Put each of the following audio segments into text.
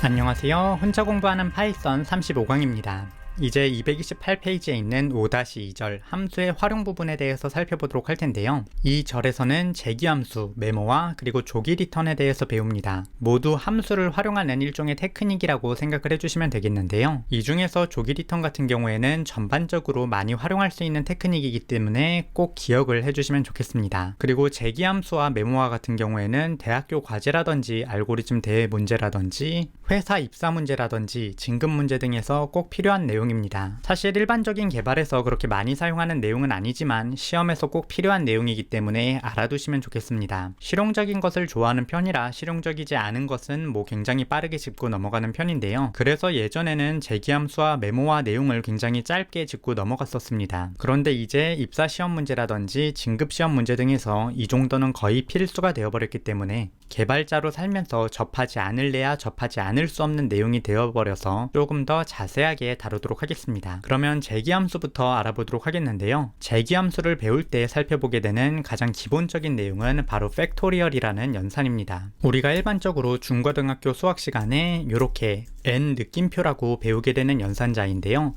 안녕하세요. 혼자 공부하는 파이썬 35강입니다. 이제 228페이지에 있는 5-2절 함수의 활용 부분에 대해서 살펴보도록 할 텐데요. 이 절에서는 재기함수, 메모와 그리고 조기 리턴에 대해서 배웁니다. 모두 함수를 활용하는 일종의 테크닉이라고 생각을 해주시면 되겠는데요. 이 중에서 조기 리턴 같은 경우에는 전반적으로 많이 활용할 수 있는 테크닉이기 때문에 꼭 기억을 해주시면 좋겠습니다. 그리고 재기함수와 메모와 같은 경우에는 대학교 과제라든지 알고리즘 대회 문제라든지 회사 입사 문제라든지 진급 문제 등에서 꼭 필요한 내용입니다. 사실 일반적인 개발에서 그렇게 많이 사용하는 내용은 아니지만 시험에서 꼭 필요한 내용이기 때문에 알아두시면 좋겠습니다. 실용적인 것을 좋아하는 편이라 실용적이지 않은 것은 굉장히 빠르게 짚고 넘어가는 편인데요. 그래서 예전에는 재기함수와 메모와 내용을 굉장히 짧게 짚고 넘어갔었습니다. 그런데 이제 입사시험 문제라든지 진급시험 문제 등에서 이 정도는 거의 필수가 되어버렸기 때문에 개발자로 살면서 접하지 않을래야 접하지 않을 수 없는 내용이 되어버려서 조금 더 자세하게 다루도록 하겠습니다. 그러면 재기함수부터 알아보도록 하겠는데요. 재기함수를 배울 때 살펴보게 되는 가장 기본적인 내용은 바로 팩토리얼이라는 연산입니다. 우리가 일반적으로 중고등학교 수학 시간에 이렇게 n 느낌표라고 배우게 되는 연산자인데요.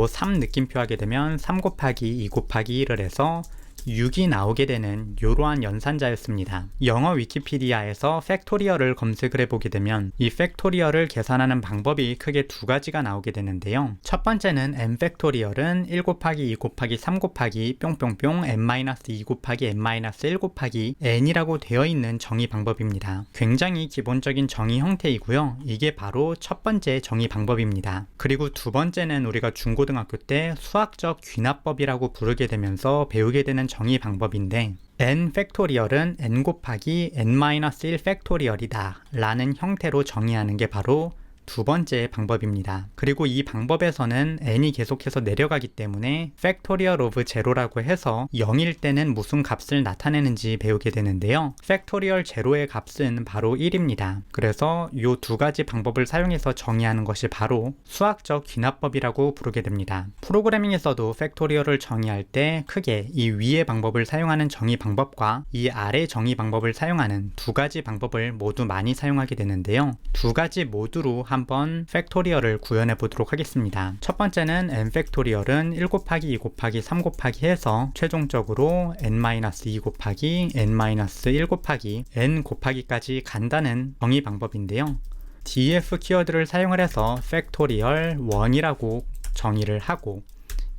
3 느낌표 하게 되면 3 곱하기 2 곱하기 1을 해서 6이 나오게 되는 이러한 연산자였습니다. 영어 위키피디아에서 팩토리얼을 검색을 해보게 되면 이 팩토리얼을 계산하는 방법이 크게 두 가지가 나오게 되는데요. 첫 번째는 n 팩토리얼은 1 곱하기 2 곱하기 3 곱하기 뿅뿅뿅 n-2 곱하기 n-1 곱하기 n이라고 되어 있는 정의 방법입니다. 굉장히 기본적인 정의 형태이고요. 이게 바로 첫 번째 정의 방법입니다. 그리고 두 번째는 우리가 중고등학교 때 수학적 귀납법이라고 부르게 되면서 배우게 되는 정의 방법인데 n 팩토리얼은 n 곱하기 n-1 팩토리얼이다 라는 형태로 정의하는 게 바로 두 번째 방법입니다. 그리고 이 방법에서는 n이 계속해서 내려가기 때문에 factorial of zero라고 해서 0일 때는 무슨 값을 나타내는지 배우게 되는데요. factorial zero의 값은 바로 1입니다. 그래서 이 두 가지 방법을 사용해서 정의하는 것이 바로 수학적 귀납법이라고 부르게 됩니다. 프로그래밍에서도 factorial을 정의할 때 크게 이 위의 방법을 사용하는 정의 방법과 이 아래 정의 방법을 사용하는 두 가지 방법을 모두 많이 사용하게 되는데요. 두 가지 모두로 한번 팩토리얼을 구현해 보도록 하겠습니다. 첫 번째는 n 팩토리얼은 1 곱하기 2 곱하기 3 곱하기 해서 최종적으로 n-2 곱하기 n-1 곱하기 n 곱하기까지 간다는 정의 방법인데요. df 키워드를 사용을 해서 팩토리얼 1이라고 정의를 하고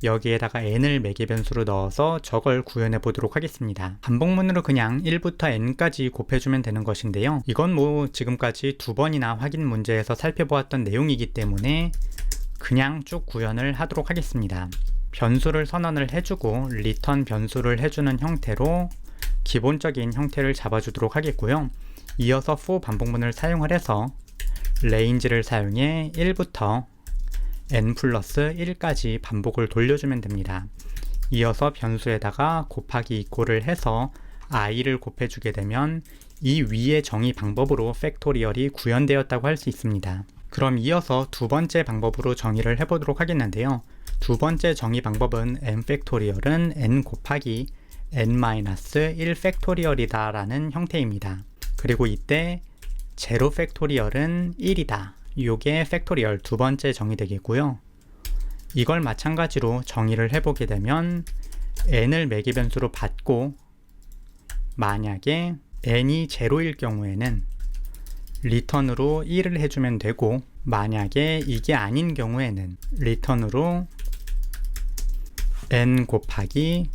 여기에다가 n을 매개 변수로 넣어서 저걸 구현해 보도록 하겠습니다. 반복문으로 그냥 1부터 n까지 곱해주면 되는 것인데요. 이건 지금까지 두 번이나 확인 문제에서 살펴보았던 내용이기 때문에 그냥 쭉 구현을 하도록 하겠습니다. 변수를 선언을 해주고 리턴 변수를 해주는 형태로 기본적인 형태를 잡아주도록 하겠고요. 이어서 for 반복문을 사용을 해서 range를 사용해 1부터 n 플러스 1까지 반복을 돌려주면 됩니다. 이어서 변수에다가 곱하기 이꼴을 해서 i를 곱해주게 되면 이 위의 정의 방법으로 팩토리얼이 구현되었다고 할 수 있습니다. 그럼 이어서 두 번째 방법으로 정의를 해보도록 하겠는데요. 두 번째 정의 방법은 n 팩토리얼은 n 곱하기 n-1 팩토리얼이다 라는 형태입니다. 그리고 이때 0 팩토리얼은 1이다. 이게 팩토리얼 두 번째 정의 되겠고요. 이걸 마찬가지로 정의를 해보게 되면 n을 매개 변수로 받고 만약에 n이 0일 경우에는 리턴으로 1을 해주면 되고 만약에 이게 아닌 경우에는 리턴으로 n 곱하기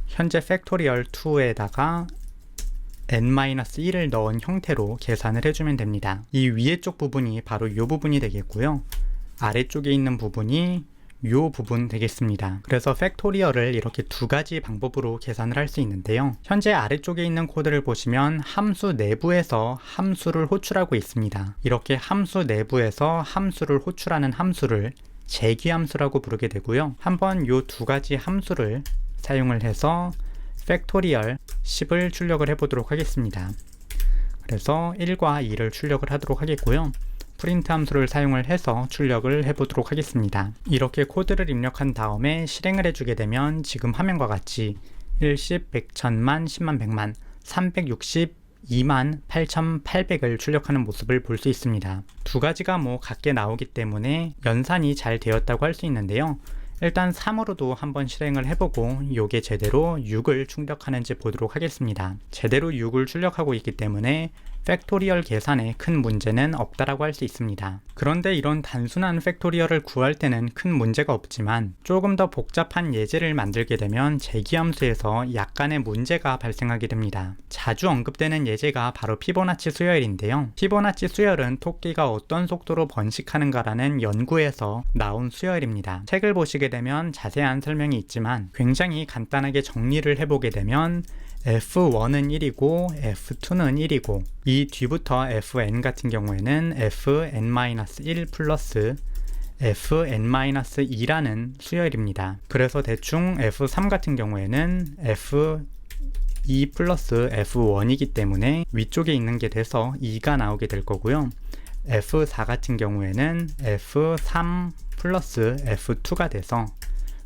현재 팩토리얼 2에다가 n-1을 넣은 형태로 계산을 해주면 됩니다. 이 위에 쪽 부분이 바로 이 부분이 되겠고요. 아래쪽에 있는 부분이 이 부분 되겠습니다. 그래서 팩토리얼을 이렇게 두 가지 방법으로 계산을 할 수 있는데요. 현재 아래쪽에 있는 코드를 보시면 함수 내부에서 함수를 호출하고 있습니다. 이렇게 함수 내부에서 함수를 호출하는 함수를 재기함수라고 부르게 되고요. 한번 이 두 가지 함수를 사용을 해서 팩토리얼 10을 출력을 해보도록 하겠습니다. 그래서 1과 2를 출력을 하도록 하겠고요. 프린트 함수를 사용을 해서 출력을 해보도록 하겠습니다. 이렇게 코드를 입력한 다음에 실행을 해주게 되면 지금 화면과 같이 1, 10, 100, 1000만, 10만, 100만 360 28,800을 출력하는 모습을 볼 수 있습니다. 두 가지가 같게 나오기 때문에 연산이 잘 되었다고 할 수 있는데요. 일단 3으로도 한번 실행을 해보고 이게 제대로 6을 출력하는지 보도록 하겠습니다. 제대로 6을 출력하고 있기 때문에 팩토리얼 계산에 큰 문제는 없다라고 할 수 있습니다. 그런데 이런 단순한 팩토리얼을 구할 때는 큰 문제가 없지만 조금 더 복잡한 예제를 만들게 되면 재기함수에서 약간의 문제가 발생하게 됩니다. 자주 언급되는 예제가 바로 피보나치 수열인데요. 피보나치 수열은 토끼가 어떤 속도로 번식하는가라는 연구에서 나온 수열입니다. 책을 보시게 되면 자세한 설명이 있지만 굉장히 간단하게 정리를 해보게 되면 F1은 1이고 F2는 1이고 이 뒤부터 Fn 같은 경우에는 Fn-1 플러스 Fn-2라는 수열입니다. 그래서 대충 F3 같은 경우에는 F2 플러스 F1이기 때문에 위쪽에 있는 게 돼서 2가 나오게 될 거고요. F4 같은 경우에는 F3 플러스 F2가 돼서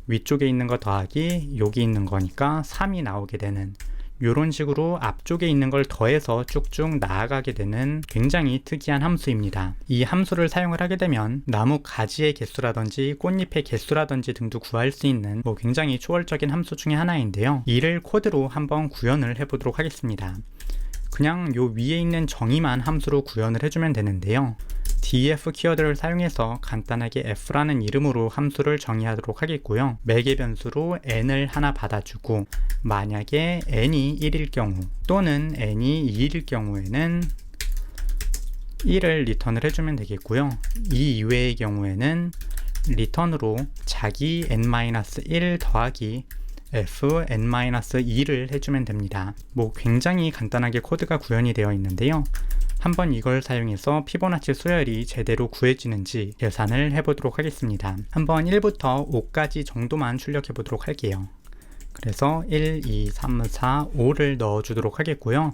위쪽에 있는 거 더하기 여기 있는 거니까 3이 나오게 되는 이런 식으로 앞쪽에 있는 걸 더해서 쭉쭉 나아가게 되는 굉장히 특이한 함수입니다. 이 함수를 사용을 하게 되면 나무 가지의 개수라든지 꽃잎의 개수라든지 등도 구할 수 있는 굉장히 초월적인 함수 중에 하나인데요. 이를 코드로 한번 구현을 해보도록 하겠습니다. 그냥 요 위에 있는 정의만 함수로 구현을 해주면 되는데요. df 키워드를 사용해서 간단하게 f라는 이름으로 함수를 정의하도록 하겠고요. 매개 변수로 n을 하나 받아주고 만약에 n이 1일 경우 또는 n이 2일 경우에는 1을 리턴을 해주면 되겠고요. 이 이외의 경우에는 리턴으로 자기 n-1 더하기 fn-2를 해주면 됩니다. 굉장히 간단하게 코드가 구현이 되어 있는데요. 한번 이걸 사용해서 피보나치 수열이 제대로 구해지는지 계산을 해보도록 하겠습니다. 한번 1부터 5까지 정도만 출력해 보도록 할게요. 그래서 1, 2, 3, 4, 5를 넣어주도록 하겠고요.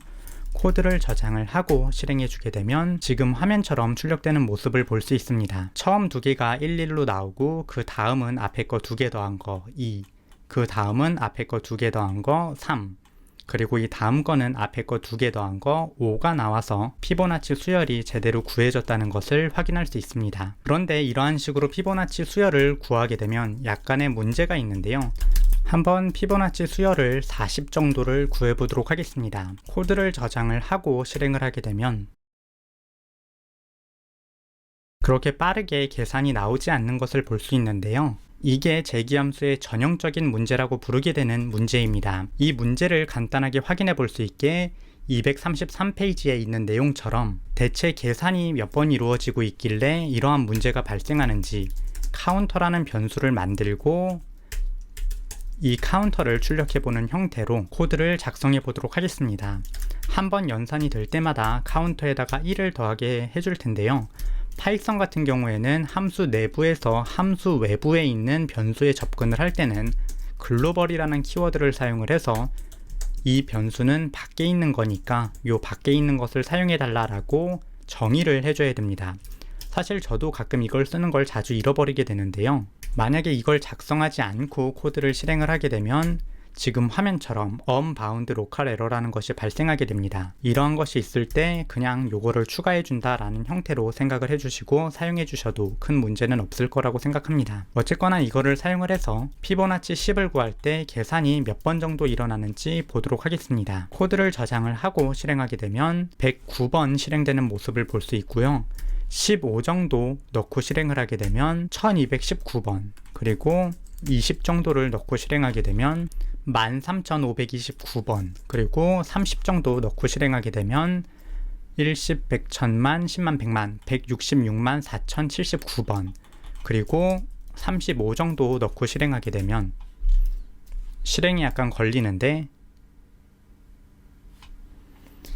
코드를 저장을 하고 실행해 주게 되면 지금 화면처럼 출력되는 모습을 볼 수 있습니다. 처음 두 개가 1, 1로 나오고 그 다음은 앞에 거 2개 더한 거 2, 그 다음은 앞에 거 2개 더한 거 3, 그리고 이 다음 거는 앞에 거 2개 더한 거 5가 나와서 피보나치 수열이 제대로 구해졌다는 것을 확인할 수 있습니다. 그런데 이러한 식으로 피보나치 수열을 구하게 되면 약간의 문제가 있는데요. 한번 피보나치 수열을 40 정도를 구해보도록 하겠습니다. 코드를 저장을 하고 실행을 하게 되면 그렇게 빠르게 계산이 나오지 않는 것을 볼 수 있는데요. 이게 재기함수의 전형적인 문제라고 부르게 되는 문제입니다. 이 문제를 간단하게 확인해 볼 수 있게 233페이지에 있는 내용처럼 대체 계산이 몇 번 이루어지고 있길래 이러한 문제가 발생하는지 카운터라는 변수를 만들고 이 카운터를 출력해보는 형태로 코드를 작성해 보도록 하겠습니다. 한번 연산이 될 때마다 카운터에다가 1을 더하게 해줄 텐데요. 파이썬 같은 경우에는 함수 내부에서 함수 외부에 있는 변수에 접근을 할 때는 글로벌이라는 키워드를 사용을 해서 이 변수는 밖에 있는 거니까 요 밖에 있는 것을 사용해 달라고 정의를 해줘야 됩니다. 사실 저도 가끔 이걸 쓰는 걸 자주 잃어버리게 되는데요. 만약에 이걸 작성하지 않고 코드를 실행을 하게 되면 지금 화면처럼 unbound local error라는 것이 발생하게 됩니다. 이러한 것이 있을 때 그냥 요거를 추가해 준다라는 형태로 생각을 해주시고 사용해 주셔도 큰 문제는 없을 거라고 생각합니다. 어쨌거나 이거를 사용을 해서 피보나치 10을 구할 때 계산이 몇 번 정도 일어나는지 보도록 하겠습니다. 코드를 저장을 하고 실행하게 되면 109번 실행되는 모습을 볼 수 있고요. 15 정도 넣고 실행을 하게 되면 1219번, 그리고 20 정도를 넣고 실행하게 되면 13529번, 그리고 30 정도 넣고 실행하게 되면 10, 100, 1000만, 10만, 100만, 166만 4079번, 그리고 35 정도 넣고 실행하게 되면 실행이 약간 걸리는데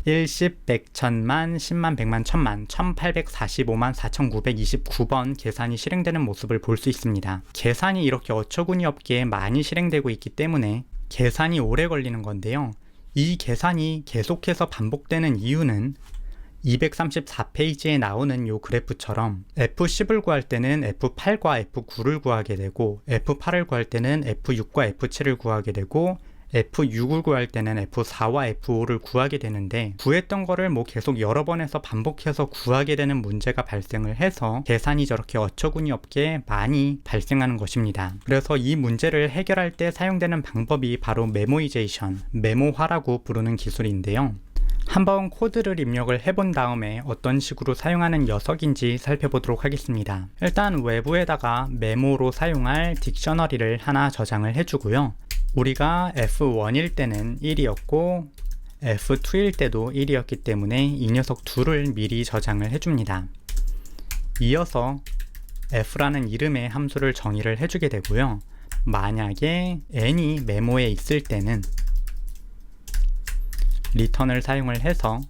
1, 10, 100, 1000만, 10만, 100만, 1000만, 1845만 4929번 계산이 실행되는 모습을 볼 수 있습니다. 계산이 이렇게 어처구니 없게 많이 실행되고 있기 때문에 계산이 오래 걸리는 건데요. 이 계산이 계속해서 반복되는 이유는 234페이지에 나오는 이 그래프처럼 F10을 구할 때는 F8과 F9를 구하게 되고 F8을 구할 때는 F6과 F7을 구하게 되고 F6을 구할 때는 F4와 F5를 구하게 되는데 구했던 거를 계속 여러 번 해서 반복해서 구하게 되는 문제가 발생을 해서 계산이 저렇게 어처구니 없게 많이 발생하는 것입니다. 그래서 이 문제를 해결할 때 사용되는 방법이 바로 메모이제이션, 메모화라고 부르는 기술인데요. 한번 코드를 입력을 해본 다음에 어떤 식으로 사용하는 녀석인지 살펴보도록 하겠습니다. 일단 외부에다가 메모로 사용할 딕셔너리를 하나 저장을 해주고요. 우리가 F1일 때는 1이었고 F2일 때도 1이었기 때문에 이 녀석 둘을 미리 저장을 해줍니다. 이어서 F라는 이름의 함수를 정의를 해주게 되고요. 만약에 n이 메모에 있을 때는 리턴을 사용을 해서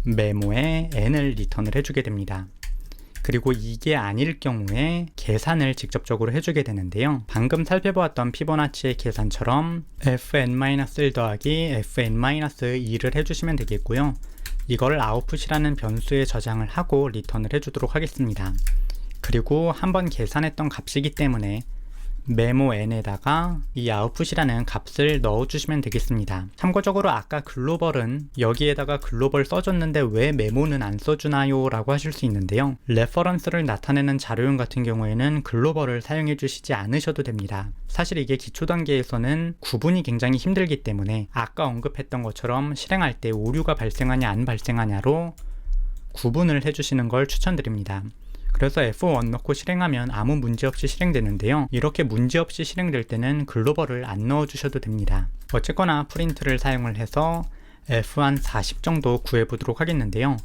메모에 n을 리턴을 해주게 됩니다. 그리고 이게 아닐 경우에 계산을 직접적으로 해주게 되는데요. 방금 살펴보았던 피보나치의 계산처럼 fn-1 더하기 fn-2를 해주시면 되겠고요. 이거를 output이라는 변수에 저장을 하고 리턴을 해주도록 하겠습니다. 그리고 한번 계산했던 값이기 때문에 메모 n에다가 이 output이라는 값을 넣어주시면 되겠습니다. 참고적으로 아까 글로벌은 여기에다가 글로벌 써줬는데 왜 메모는 안 써주나요? 라고 하실 수 있는데요. 레퍼런스를 나타내는 자료용 같은 경우에는 글로벌을 사용해 주시지 않으셔도 됩니다. 사실 이게 기초 단계에서는 구분이 굉장히 힘들기 때문에 아까 언급했던 것처럼 실행할 때 오류가 발생하냐 안 발생하냐로 구분을 해주시는 걸 추천드립니다. 그래서 F1 넣고 실행하면 아무 문제 없이 실행되는데요. 이렇게 문제 없이 실행될 때는 글로벌을 안 넣어주셔도 됩니다. 어쨌거나 프린트를 사용을 해서 F 한 40 정도 구해보도록 하겠는데요.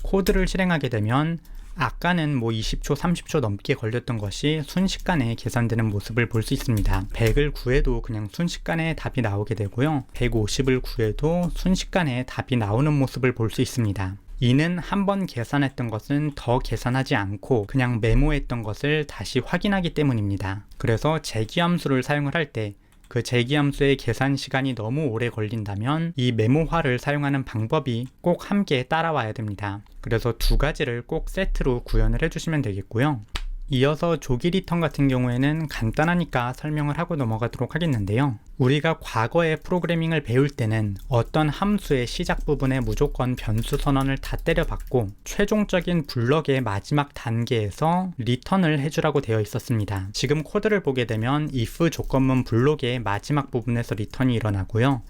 코드를 실행하게 되면 아까는 20초, 30초 넘게 걸렸던 것이 순식간에 계산되는 모습을 볼 수 있습니다. 100을 구해도 그냥 순식간에 답이 나오게 되고요. 150을 구해도 순식간에 답이 나오는 모습을 볼 수 있습니다. 이는 한번 계산했던 것은 더 계산하지 않고 그냥 메모했던 것을 다시 확인하기 때문입니다. 그래서 재기함수를 사용을 할 때 그 재기함수의 계산 시간이 너무 오래 걸린다면 이 메모화를 사용하는 방법이 꼭 함께 따라와야 됩니다. 그래서 두 가지를 꼭 세트로 구현을 해주시면 되겠고요. 이어서 조기 리턴 같은 경우에는 간단하니까 설명을 하고 넘어가도록 하겠는데요. 우리가 과거에 프로그래밍을 배울 때는 어떤 함수의 시작 부분에 무조건 변수 선언을 다 때려박고 최종적인 블럭의 마지막 단계에서 리턴을 해주라고 되어 있었습니다. 지금 코드를 보게 되면 if 조건문 블록의 마지막 부분에서 리턴이 일어나고요.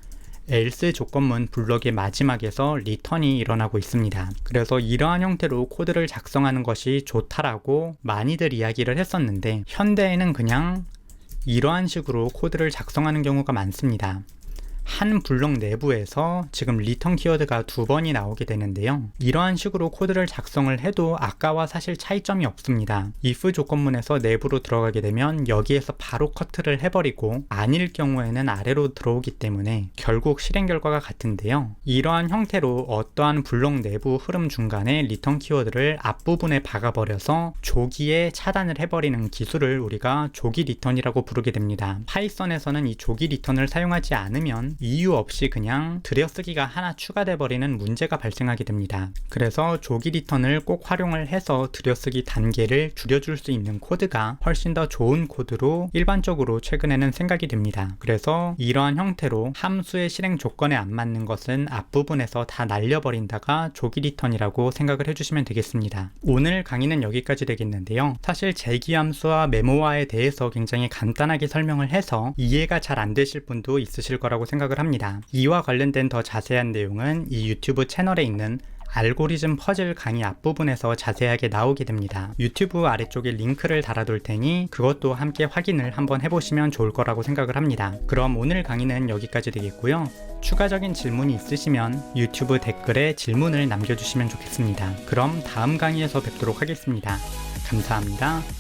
else 조건문 블럭의 마지막에서 리턴이 일어나고 있습니다. 그래서 이러한 형태로 코드를 작성하는 것이 좋다라고 많이들 이야기를 했었는데 현대에는 그냥 이러한 식으로 코드를 작성하는 경우가 많습니다. 한 블록 내부에서 지금 리턴 키워드가 두 번이 나오게 되는데요. 이러한 식으로 코드를 작성을 해도 아까와 사실 차이점이 없습니다. if 조건문에서 내부로 들어가게 되면 여기에서 바로 커트를 해버리고 아닐 경우에는 아래로 들어오기 때문에 결국 실행 결과가 같은데요. 이러한 형태로 어떠한 블록 내부 흐름 중간에 리턴 키워드를 앞부분에 박아버려서 조기에 차단을 해버리는 기술을 우리가 조기 리턴이라고 부르게 됩니다. 파이썬에서는 이 조기 리턴을 사용하지 않으면 이유 없이 그냥 들여쓰기가 하나 추가돼 버리는 문제가 발생하게 됩니다. 그래서 조기 리턴을 꼭 활용을 해서 들여쓰기 단계를 줄여줄 수 있는 코드가 훨씬 더 좋은 코드로 일반적으로 최근에는 생각이 됩니다. 그래서 이러한 형태로 함수의 실행 조건에 안 맞는 것은 앞부분에서 다 날려버린다가 조기 리턴이라고 생각을 해주시면 되겠습니다. 오늘 강의는 여기까지 되겠는데요. 사실 재기함수와 메모화에 대해서 굉장히 간단하게 설명을 해서 이해가 잘 안 되실 분도 있으실 거라고 생각을 합니다. 이와 관련된 더 자세한 내용은 이 유튜브 채널에 있는 알고리즘 퍼즐 강의 앞부분에서 자세하게 나오게 됩니다. 유튜브 아래쪽에 링크를 달아둘 테니 그것도 함께 확인을 한번 해보시면 좋을 거라고 생각을 합니다. 그럼 오늘 강의는 여기까지 되겠고요. 추가적인 질문이 있으시면 유튜브 댓글에 질문을 남겨주시면 좋겠습니다. 그럼 다음 강의에서 뵙도록 하겠습니다. 감사합니다.